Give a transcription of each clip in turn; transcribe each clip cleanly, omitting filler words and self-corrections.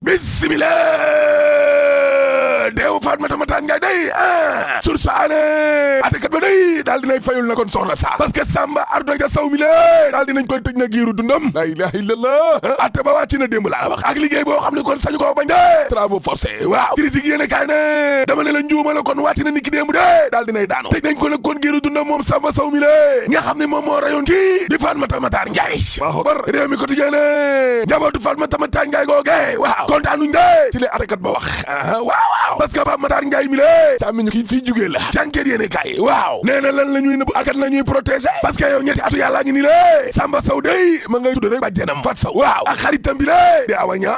bismillah deewu Fatoumata Mataan Njaay day source aane atekat ba day daal dinay fayul na kon soxna sa parce que Samba Ardo Ja Saw mi la daal dinañ koy tëj na giiru dundam la ilaha illallah ate ba wàcc na démb laa wax ak liggéey boo xam ne kon sañu koo bañ de travaux forcés waaw critique yéene kaay ne dama ne la njuuma la kon wàcc na niki démb de daal dinay daanu tëj nañ ko nag kon giiru dundam moom Samba Saw mi la nga xam ne moom moo rayoon kii di Fatoumata Mataan Njaay waaw bar réew mi quotidien ne njabootu Fatoumata Mataan Njaay googe waaw kontaanuñ de ci li atekat ba wax waaw parce que Pape Matar Njaay mi la càmmiñu kii fii jugee la jànkeet yéene kaay waaw nee na lan la ñuy nëbb akat la ñuy protéger parce que yow ñetti atu yàllaa ngi ni lée Samba Saw day ma ngay tudd rek bàjjenam Fat Saw waaw ak xaritam bi lée di awaña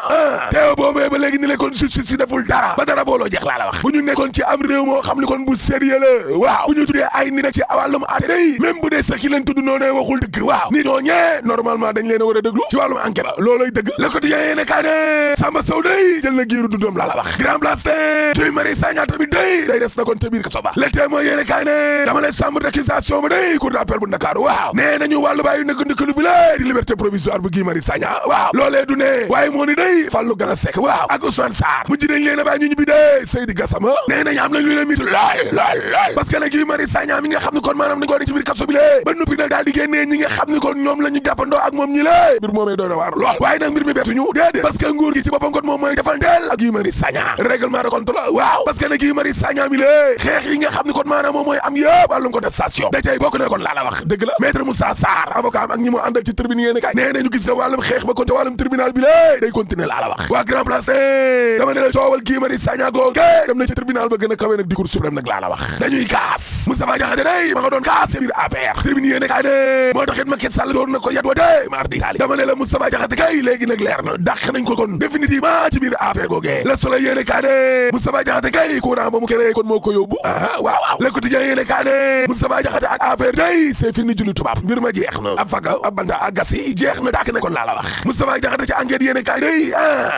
teew boobee ba léegi ni le kon justice si deful dara ba dara booloo jeex laa la wax bu ñu nekkoon ci am réew moo xam ni kon bu sérieux la waaw bu ñu tuddee ay nit ci wàllum aate day même bu dee sax ki leen tudd noonu waxul dëgg waaw ni ñooñee normalement dañ leen a war a déglu ci wàllum enquête ba looloy dëgg le quotidien yéene kaay ne Samba Saw day jël na giiru dundam laa la wax grand place Guy Marius Sagna tamit day des na kon ca biir kaso ba le témoin yéene kaay ne dama leen chambre d'accusation ba day cour d'appel bu Ndakaaru waaw nee nañu wàllu bàyyi nëkk ndëkkalu bi la di liberté provisoire bu Guy Marius Sagna waaw loolee du ne waaye moo ni day Fallou Gana Seck waaw ak Ousmane Sarr mujj nañ leen a bàyyi ñu ñibbi dee Seydi Gassama nee nañu am nañ lu leen mitu lool parce que nag Guy Marius Sagna mi nga xam ne kon maanaam nañ ko ci biir kaso bi lée ba noppi nag daal di génnee ñi nga xam ne kon ñoom la ñu jàppandoo ak moom ñi lée mbir moomee doy na waar lool waaye nag mbir mi bettuñu déedéet parce que nguur gi ci boppam kon moom mooy defanteel ak Guy Marius Sagna règlement de compte la waaw parce que nag Guy Marius Sagna mi lée xeex yi nga xam ne kon maanaam moom mooy am yëpp wàllum contestation da cay bokk na kon laa la wax dëgg la maître Moussa Sarr avocat am ak ñi mu àndal ci tribune yéene kaay nee nañu gis nga wàllum xeex ba kon ca wàllum tribunal bi lée day continuer laa la wax waa grand place dama ne la coowal Guy Marius Sagna googu dem na ci tribunal ba gën a kawe nag di cour suprême nag laa la wax dañuy kaas Moustapha Diakhaté day ma nga doon kaas ci biir APR tribune yéene kaay ne moo taxit Macky Sall doon na ko yat wa de mardi taali dama ne la Moustapha Diakhaté kay léegi nag leer na dàq nañ ko kon définitivement ci biir APR googee Le Soleil yéene kaay ne Moustapha Diakhaté kay courant ba mu créé kon moo ko yóbbu waaw Le Quotidien yéene kaay ne Moustapha Diakhaté ak APR day c'est fini julli tubaab mbir ma jeex na ab faga ab banta ak gasi jeex na dàq na kon laa la wax Moustapha Diakhaté ci enquête yéene kaay day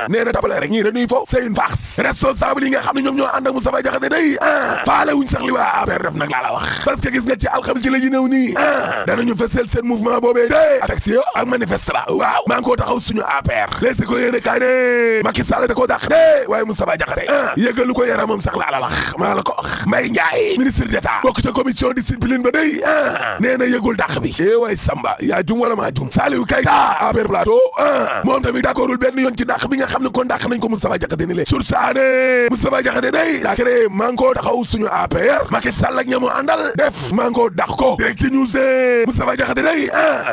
nee na tabale rek ñii dañuy fo c'est une farce responsable yi nga xam ne ñoom ñoo ànd ak Moustapha Diakhaté day faale wuñ sax li waa APR def nag laa la wax parce que gis nga ci alxames ci la ñu néew nii danañu fesel seen mouvement boobee day attaque ak manifeste ba waaw maa ngi koo taxaw suñu APR les ko yéene kaay ne Macky Sall da koo dàq de waaye Moustapha Diakhaté yëgalu ko yaramam sax laa la wax maa la ko wax Mbaye Ndiaye ministre d'État bokk ca commission discipline ba day nee na yëgul dàq bi waay Samba yaa jum wala maa jum Saliou Keita APR plateau moom tamit d'accordul benn yoon ci dàq bi nga xam ne kon dàq nañ ko Moustapha Diakhaté ni le source aane Moustapha Diakhaté day daa créé maa ngi koo taxaw suñu APR Macky Sall ak ñamu àndal def maa ngi koo dàq ko direct news Moustapha Diakhaté day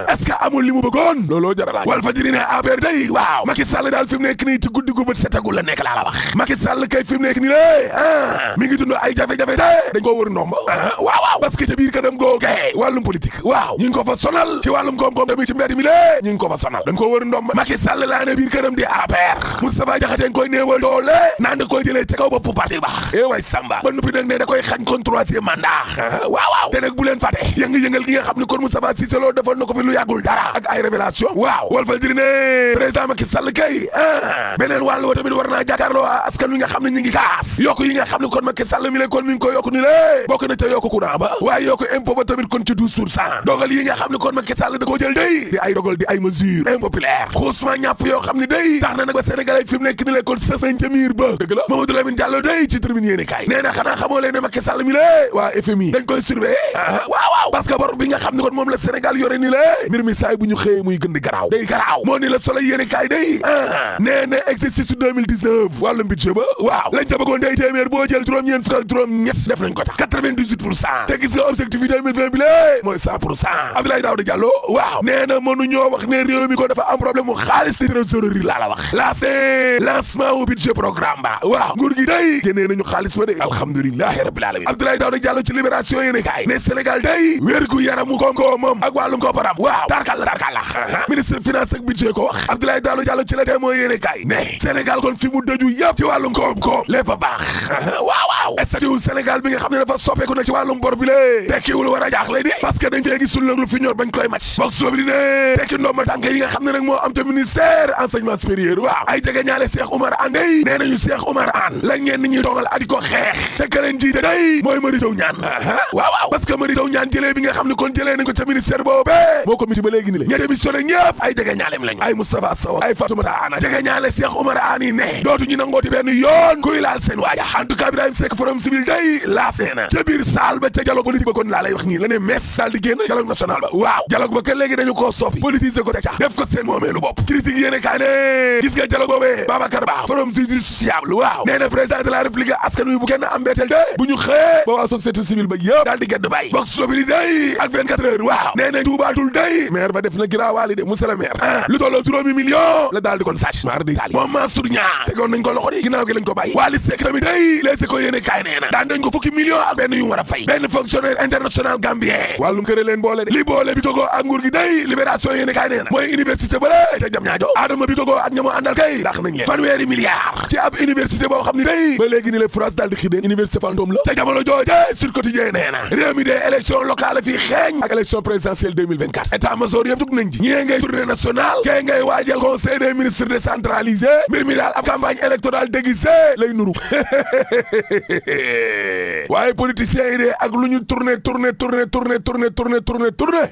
est-ce que amul li mu bëggoon looloo jaralaaj Walf Fadjri ne APR day waaw Macky Sall daal fi mu nekk nii ci guddi gu bët setagul la nekk laa la wax Macky Sall kay fi mu nekk nii lé mi ngi dund ay jafe-jafe te dañ koo wër ndomba waaw parce que ca biir kanam googe wàllum politique waaw ñi ngi ko fa sonal ci wàllum koom-koom tamit ci mbedd mi lé ñi ngi ko fa sonal dañ koo wër ndomba Macky Sall laa ne biir kanam di APR Moustapha Diakhaté koy néewal doole naan da koy jëlee ca kaw bopp parti ba waay Samba ba noppi nag ne da koy xañ kon troisième mandat waaw te nag bu leen fàtte yëngu-yëngal gi nga xam ne kon Moustapha Cissé Lo defoon na ko fi lu yàggul dara ak ay révélation waaw Walf Fadjri ne président Macky Sall kay beneen wàll wa tamit war naa jàkkaarloo askan wi nga xam ne ñi ngi kaas yokku yi nga xam ne kon Macky Sall mi leen kon mi ngi ko yokku ni lé bokk na ca yokku courant ba waaye yokku impôt ba tamit kon ci 12% dogal yi nga xam ne kon Macky Sall da koo jël day di ay dogal di ay mesures impopulaires xuusma ñàpp yoo xam ne day tax na nag ba Sénégalais fi mu nekk ni leen kon sës nañ ca miir ba dëgg la Mamadou Lamine Diallo day ci tribune yéene kaay nee na xanaa xamoo leen ne Macky Sall mi lé waa FMI dañ koy surveiller waaw parce que bor bi nga xam ne kon moom la Sénégal yore ni lé mbir mi saay bu ñu xëyee muy gën di garaaw day garaaw moo ni la Soleil yéene kaay day nee na exercice 2019 wàllum budget ba waaw lañ ca bëggoon day téeméer boo jël juróom-ñeent fukk ak juróom-ñett def nañ ko tax 98% te gis nga objectif yi 2020 bi lée mooy 100% Abdoulaye Daouda Diallo waaw nee na mënuñoo wax ne réew mi ko dafa am problème mu xaalis di trésorerie laa la wax la c'est lancement au budget programme ba waaw nguur gi day génnee nañu xaalis ba de alhamdulilahi rabbil alamin Abdoulaye Daouda Diallo ci libération yéene kaay ne Sénégal day wérgu yaramu koom moom ak wàllum kooparam waaw tarkal la ministre finance ak budget ko wax Abdoulaye Daouda Diallo ci la tey mooy yéene kaay ne Sénégal kon fi mu dëju yëpp ci wàllum koom-koom lépp a baax waaw waaw statut Sénégal bi nga xam ne dafa soppeeku na ci wàllum bor bi lée tekkiwul war a jaaxle di parce que dañ fee gisul nag lu fi ñor bañ koy match box boobu di ne tekki ndomba tànk yi nga xam ne nag moo am ca ministère enseignement supérieur waaw ay jege ñaale Cheikh Oumar Anne day nee nañu Cheikh Oumar Anne la ñeen nit ñuy tongal adi ko xeex te ka leen jiite day mooy Mary Teuw Niane waaw parce que Mary Teuw Niane jëlee bi nga xam ne kon jëlee nañ ko ca ministère boobu moo ko miti ba léegi ni la ñe démissionné ñëpp ay jege ñaaleem lañu ay Moustapha Sow ay Fatoumata Anne jege ñaale Cheikh Oumar Anne yi ne dootuñu nangooti benn yoon kuy laal seen waaja en tout cas Ibrahima Seck forum civil day laas nee na ca biir salle ba ca dialogue politique ba kon laa lay wax nii la ne mees salle di génn dialogue national ba waaw dialogue ba kenn léegi dañu koo soppi politiser ko te ca def ko seen moomeelu bopp critique yéene kaay ne gis nga dialogue boobee Babacar Ba forum justiciable waaw nee na président de la république askan wi bu kenn am beeteel de bu ñu xëyee ba waa société civile ba yëpp daal di gedd bàyyi box sobili day ak 24 heures waaw nee na tuubaatul day maire ba def na giraawaali de monsieur le maire lu tolloo juróomi million la daal di kon sàcc maar di taali moom Mansour Niang tegoon nañ ko loxo di ginnaaw gi lañ ko bàyyi Wally Seck tamit day leesi ko yéene kaay nee na daan dañ ko fukki million ak benn yu war a fay benn fonctionnaire international gambien wàllum këre leen boole de li boole bi togo ak nguur gi day libération yéene kaay nee na mooy université ba la ca jam ñaajo Adama bi togo ak ñamo àndal kay dàq nañ leen fanweeri milliards ci ab université boo xam ni day ba léegi ni le France daal di xideen université fantôme la ca jamono jooje Sud Quotidien nee na réew mi dee élection locale fii xeeñ ak élection présidentielle 2024 état major yëpp dugg nañ ci ñii ngay tournée nationale kay ngay waajal conseil des ministres décentralisé mbir mi daal ab campagne électorale déguisée lay nuru waaye politiciens yi de ak lu ñu tourné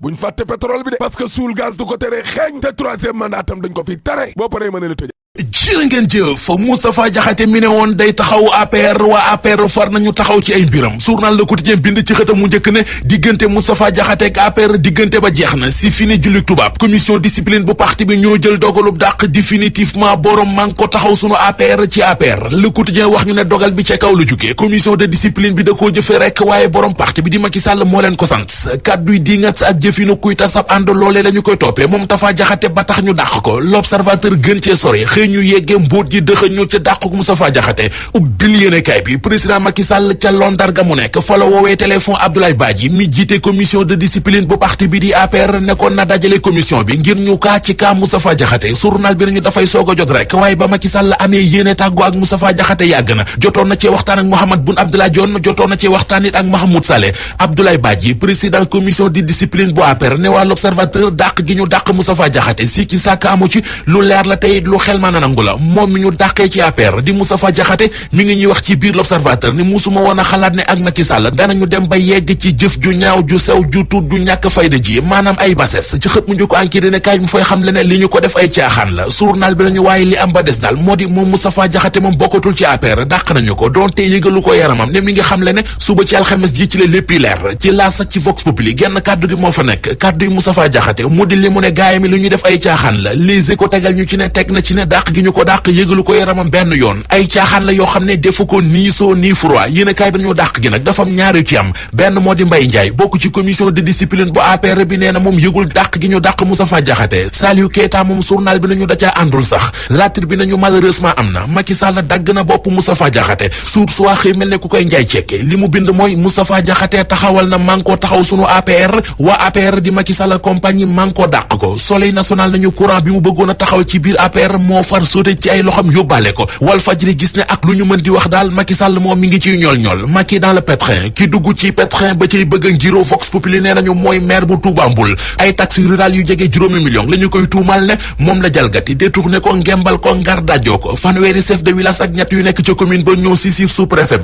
buñ fàtte pétrole bi de parce que suul gaz du ko tere xeeñ te troisième mandat tam dañ ko fi tere boo paree mën a la tëj jërë ngeen jëf Moustapha Diakhaté mi ne woon day taxaw APR waa APR far nañu taxaw ci ay mbiram journal Le Quotidien bind ci xëtam mu njëkk ne diggante Moustapha Diakhaté ak APR diggante ba jeex na si fini jullik tubaab commission discipline bu parti bi ñoo jël dogalub dàq définitivement borom man ko taxaw sunu APR ci APR Le Quotidien wax ñu ne dogal bi ca kaw la jógee commission de discipline bi da koo jëfe rek waaye borom parti bi di Macky Sall moo leen ko sant kàdduy dingat ak jëfinu kuy tasab ànd loolee la ñu koy toppee moom Moustapha Diakhaté ba tax ñu dàq ko L'Observateur gën cee sori ñu yeggee mbóot ji dëxëñ ñu ca dàquk Moustapha Diakhaté ubbil yéenekaay bi président Macky Sall ca Londarga mu nekk fa la woowee téléphone Abdoulaye Badji mi jiite commission de discipline bu parti bi di APR nekkoon na dajale commission bi ngir ñu kaa ci kaa Moustapha Diakhaté journal bi nañu dafay soog a jot rek waaye ba Macky Sall amee yéene tàggoo ak Moustapha Diakhaté yàgg na jotoon na cee waxtaan ak Mahammed Boun Abdallah Dionne jotoon na cee waxtaan it ak Mahmoud Saleh Abdoulaye Badji président commission de discipline bu APR ne waa L'Observateur dàq gi ñu dàq Moustapha Diakhaté si ki sàkk amu ci lu leer la tey lu xel mën a nangu la moom mi ñu dàqee ci APR di Moustapha Diakhaté mi ngi ñuy wax ci biir L'Observateur ni musuma woon a xalaat ne ak Macky Sall danañu dem ba yegg ci jëf ju ñaaw ju sew ju tuut ju ñàkk fayda ji maanaam ay bases ci xët mu njëkk enquête ne kaay mu fay xam le ne li ñu ko def ay caaxaan la journal bi nañu waaye li am ba des daal moo di moom Moustapha Diakhaté moom bokkatul ci APR dàq nañu ko doonte yëgalu ko yaramam ne mi ngi xam le ne suba ci alxames ji ci la léppi leer ci laas ak ci Vox Populi genn kàddu gi moo fa nekk kàddu yi Moustapha Diakhaté mu di li mu ne gaay mi li ñu def ay caaxaan la Les Échos tegal ñu ci ne teg na ci ne dàq gi ñu ko dàq yëgalu ko yaramam benn yoon ay caaxaan la yoo xam ne defu ko nii soo nii froid yéen a kaay bi nañu dàq gi nag dafa am ñaar yu ci am benn moo di Mbaye Ndiaye bokk ci commission de discipline bu APR bi nee na moom yëgul dàq gi ñu dàq Moustapha Diakhaté Saliou Keita moom journal bi nañu da caa àndul sax Latir bi nañu malheureusement am na Macky Sall dagg na bopp Moustapha Diakhaté suur soi xëy mel ne ku koy njaay cekke li mu bind mooy Moustapha Diakhaté taxawal na manko taxaw sunu APR waa APR di Macky Sall compagnie manko dàq ko Soleil national nañu courant bi mu bëggoon a taxaw ci biir APR moo far sóote ci ay loxam yóbbaale ko Walfadjri gis ne ak lu ñu mën di wax daal Macky Sall moom mi ngi ciy ñool Macky dans le pétrin ki dugg ci pétrin ba ciy bëgg a ngiro Vox Populi nee nañu mooy maire bu Touba Mboul ay taxes rurales yu jege juróomi million la ñu koy tuumal ne moom la jalgati détourné ko ngembal ko ngar dajoo ko fanweeri chef de village ak ñett yu nekk ca commune ba ñoo sisir sous-préfet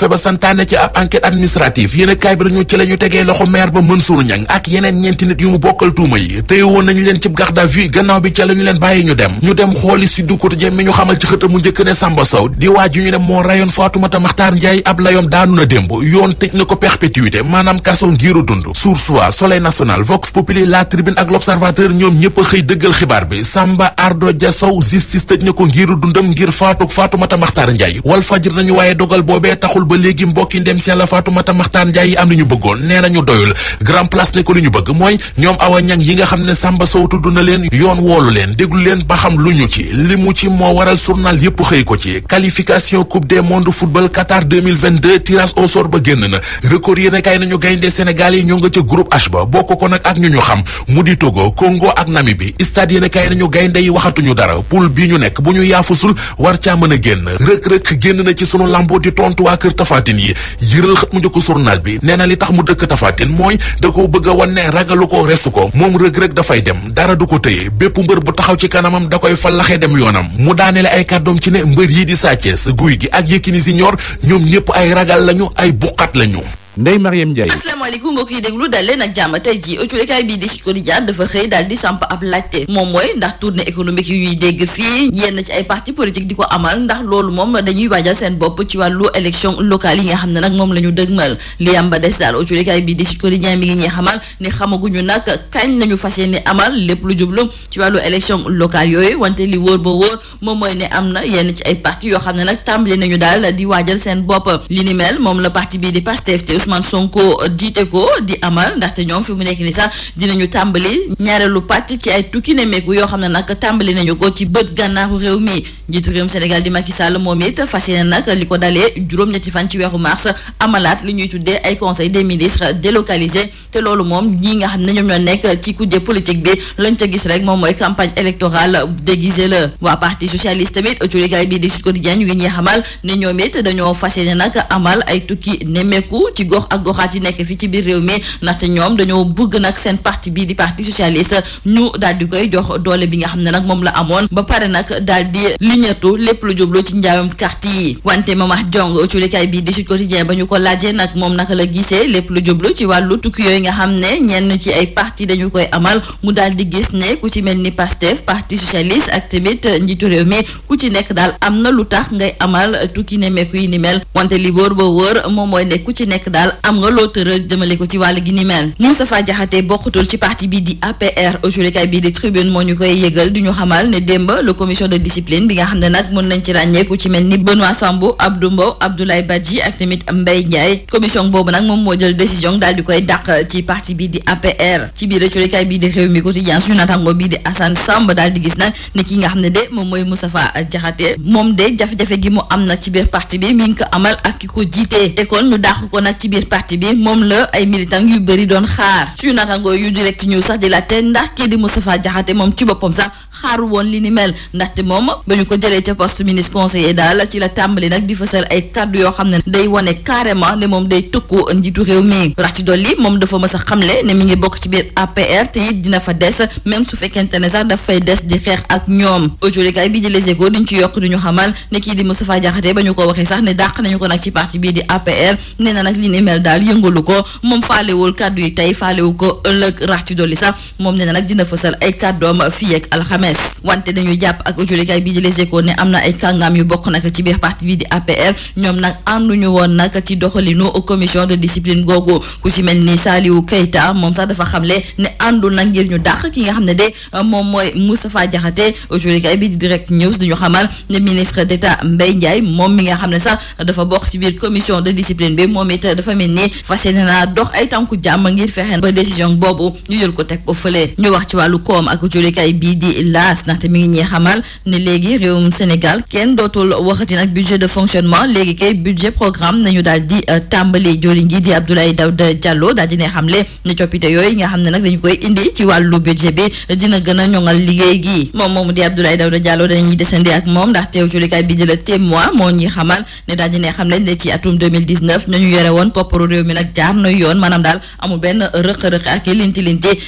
ba santaane ci ab enquête administrative yéen a kaay bi dañu ci la ñu tegee loxo maire ba Mansour Niang ak yeneen ñeenti nit yu mu bokkal tuuma yi téye woon nañu leen ci garde à vue gannaaw bi ca la ñu leen bàyyi ñu dem xooli Sud Quotidien mi ñu xamal ci xët mu njëkk ne Samba Sow di waaj yu ñu ne moo rayoon Fatoumata Makhtar Ndiaye ab layoom daanu na démb yoon tëj na ko perpétuité maanaam kaso ngiru dund Source A Soleil national Vox Populi La Tribune ak L'Observateur ñoom ñëpp a xëy dëggal xibaar bi Samba Ardo Dia Sow justice tëj na ko ngiru dundam ngir faatuk Fatoumata Makhtar Ndiaye Walfadjri nañu waaye dogal boobee taxul ba léegi mbokki ndem si yàlla Fatoumata Makhtar Ndiaye yi am nañu bëggoon nee nañu doyul Grand Place ne ko li ñu bëgg mooy ñoom Awa Niang yi nga xam ne Samba Sow tudd na leen yoon woolu leen déglu leen ba xam lu ñu ci li mu ci moo waral journal yépp xëy ko ci qualification coupe du monde football Qatar 2022 tirage au sort ba génn na record yéene kay nañu gaynde Sénégal yi ñoo nga ca groupe H ba bokk ko nag ak ñu xam mu di Togo Congo ak Namibie stade yéene kay nañu gaynde yi waxatuñu dara poule bi ñu nekk bu ñu yaafusul war caa mën a génn rëk-rëk génn na ci sunu lambo di tontu waa kër Tafatine yi yëral xët mu njëkk journal bi nee na li tax mu dëkk Tafatine mooy da ko bëgg a wan ne ragalu ko resu ko moom rëg-rëg dafay dem dara du ko tëye bépp mbër bu taxaw ci kanamam da koy fallaxee dem yoonam mu daanele ay kàddoom ci ne mbër yi di Sa Thiès Gouye Gui ak Yékini Junior ñoom ñëpp ay ragal lañu ay buqat lañu. Ndeye Mariam Ndiaye. asalaamaaleykum mbokk yi déglu dal leen ak jàmm tey jii autolikaay bii di Sud Quotidien dafa xëy daal di samp ab laajte moom mooy ndax tournée économique yi ñuy dégg fii yenn ci ay parti politique di ko amal ndax loolu moom dañuy waajal seen bopp ci wàllu élection locale yi nga xam ne nag moom la ñu dëgmal li am ba des daal autolikaay bii di Sud Quotidien mi ngi ñuy xamal ne xamaguñu nag kañ nañu fas yéene amal lépp lu jublu ci wàllu élection locale yooyu wante li wóor ba wóor moom mooy ne am na yenn ci ay parti yoo xam ne nag tàmbali nañu daal di waajal seen bopp li ni mel moom la parti bii di Pastef te Ousmane Sonko jiite ko di amal ndaxte ñoom fi mu nekk ni sax dinañu tàmbali ñaareelu pàcc ci ay tukki nemmeeku yoo xam ne nag tàmbali nañu ko ci bët gànnaaru réew mi njiitu réewum Sénégal di Macky Sall moom it fas yéene nag li ko dalee juróom-ñetti fan ci weeru mars amalaat lu ñuy tuddee ay conseil des ministres délocalisé te loolu moom ñi nga xam ne ñoom ñoo nekk ci kujje politique bi lañ ca gis rek moom mooy campagne électorale déguisée la waa parti socialiste tamit autolikaay bii di Sud Quotidien ñu ngi ñuy xamal ne ñoom it dañoo fas yéene nag amal ay tukki nemmeeku ci gox ak goxaat yi nekk fii ci biir réew mi ndaxte ñoom dañoo bëgg nag seen parti bii di parti socialiste ñu daal di koy jox doole bi nga xam ne nag moom la amoon ba pare nag daal di liñatu lépp lu jublu ci njaayum carte yi wante Mamah Diong autolikaay bii di Sud Quotidien ba ñu ko laajee nag moom naka la gisee lépp lu jublu ci wàllu tukki yooyu nga xam ne ñenn ci ay parti dañu koy amal mu daal di gis ne ku ci mel ni Pastef parti socialiste ak tamit njiitu réew mi ku ci nekk daal am na lu tax ngay amal tukki nemmeeku yi ni mel wante li wóor ba wóor moom mooy ne ku ci nekk daal am nga loo tëral jëmale ko ci wàll gi ni mel Moustapha Diakhaté bokkutul ci parti bi di APR autolikaay bii di Tribune moo ñu koy yëgal di ñu xamal ne démb le commission de discipline bi nga xam ne nag mën nañ ci ràññeeku ci mel ni Benoît Sambou Abdou Mbow Abdoulaye Badji ak tamit Mbaye Ndiaye commission boobu nag moom moo jël décision daal di koy dàq ci parti bi di APR ci biir autolikaay bii di Rewmi Quotidien suñu natango bii di Assane Samb daal di gis nag ne ki nga xam ne de moom mooy Moustapha Diakhaté moom de jafe-jafe gi mu am nag ci biir parti bi mi ngi ko amal ak ki ko jiite te kon ñu dàq ko nag ci biir parti bi moom la ay militant yu bëri doon xaar suñu natango yu direct ñu sax di laajte ndax kii di Moustapha Diakhaté moom ci boppam sax xaaru woon li ni mel ndaxte moom ba ñu ko jëlee ca poste ministre conseiller daal ci la tàmbali nag di fësal ay kaddu yoo xam ne day wane carrément ne moom day tëkku njiitu réew mi rax ci dolli moom dafa mës a xamle ne mi ngi bokk ci biir APR te it dina fa des même su fekkente ne sax daf fay des di xeex ak ñoom autolikaay bi di Les Échos diñ ci yokk di ñu xamal ne kii di Moustapha Diakhaté ba ñu ko waxee sax ne dàq nañu ko nag ci parti bii di APR nee na nag li ni mel daal yëngalu ko moom faalewul kaddu yi tey faalewu ko ëllëg rax ci dolli sax moom nee na nag dina fësal ay kàddoom fii ak alxames wante dañuy jàpp ak autolikaay bii di Les Échos ne am na ay kàngaam yu bokk nag ci biir parti bii di APR ñoom nag ànduñu woon nag ci doxalinu commission de discipline googu ku ci mel ni Saliou Keita moom sax dafa xamle ne àndul nag ngir ñu dàq ki nga xam ne de moom mooy Moustapha Diakhaté autolikaay bii di Direct News duñu xamal ne ministre d'État Mbaye Ndiaye moom mi nga xam ne sax dafa bokk ci biir commission de discipline bi moom it dafa mel ni fas yéene naa dox ay tànku jàmm ngir fexe ba décision boobu ñu jël ko teg ko fële ñu wax ci wàllu koom ak autolikaay bii di laas ndaxte mi ngi ñuy xamal ne léegi réewum Sénégal kenn dootul waxati nag budget de fonctionnement léegi kay budget programme nañu daal di tàmbali joriñ ji di Abdoulaye Daouda Diallo daal di ne xamle ne coppite yooyu nga xam ne nag dañu koy indi ci wàllu budget bi dina gën a ñoŋal liggéey gi moom moomu di Abdoulaye Daouda Diallo dañuy descendi ak moom ndaxte autolikaay bii di Le Témoin moo ñuy xamal ne daal di ne xamle ne ci atum 2019 nañu yore woon kopparu réew mi nag jaar na yoon maanaam daal amul benn rëq-rëq ak linti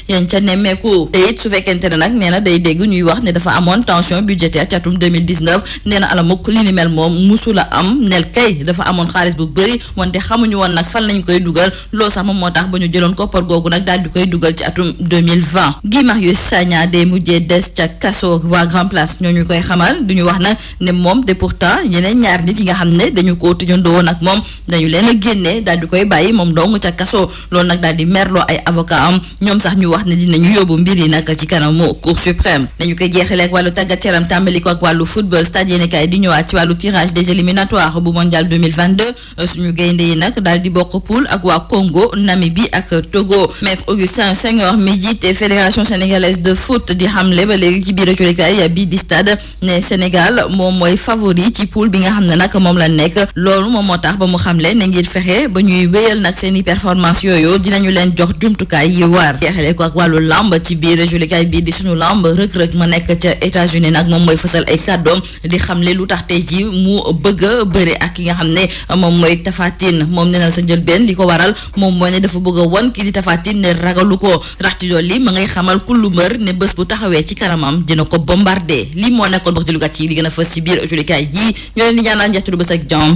yañ ca nemmeeku te it su fekkente ne nag nee na day dégg ñuy wax ne dafa amoon tension budgétaire ci atum 2019 nee na alamuk li ni mel moom musula am nel kay dafa amoon xaalis bu bëri wante xamuñu woon nag fan lañ koy dugal loolu sax moom moo tax ba ñu jëloon koppar googu nag daal di koy dugal ci atum 2020 Guy Marius Sagna day mujjee des ca kaso waa Grand Place ñoo ñu koy xamal duñu wax nag ne moom de pourtant yeneen ñaar nit yi nga xam ne dañu ko tëjandoo woon ak moom dañu leen a génnee daal di di koy bàyyi moom dong ca kaso loolu nag daal di merloo ay avocat am ñoom sax ñu wax ne dinañu yóbbu mbir yi nag ci kanamu Cour suprême. dañu koy jeexalee ak wàllu tàggat yaram tàmbali ko ak wàllu football stade yéeni kaay di ñëwaat ci wàllu tirage des éliminatoires bu mondial 2022 suñu gaynde yi nag daal di bokk poule ak waa Congo Namibie ak Togo. maître Augustin Senghor mi jiite fédération sénégalaise de foot di xamle ba léegi ci biir colikay bii di stade ne Sénégal moom mooy favori ci poule bi nga xam ne nag moom la nekk loolu moom moo tax ba mu xamle ne ngir fexe ba ñuy wéyal nag seen i performance yooyu dinañu leen jox jumtukaay yi war. jeexale ko ak wàllu lamb ci biir colikay bii di suñu lamb rëk-rëk ma nekk ca États-Unis nag moom mooy fësal ay kàddoom di xamle lu tax tey ji mu bëgg a bëre ak ki nga xam ne moom mooy Tapha Tine moom nee na sa njëlbeen li ko waral moom mooy ne dafa bëgg a won ki di Tapha Tine ne ragalu ko rax ci dolli ma ngay xamal kullu mbër ne bés bu taxawee ci kanamam dina ko bombardé lii moo nekkoon wax ci lugat yi li gën a fës ci biir colikay ji ñoo leen di ñaanal njeextu du bés ak jàmm.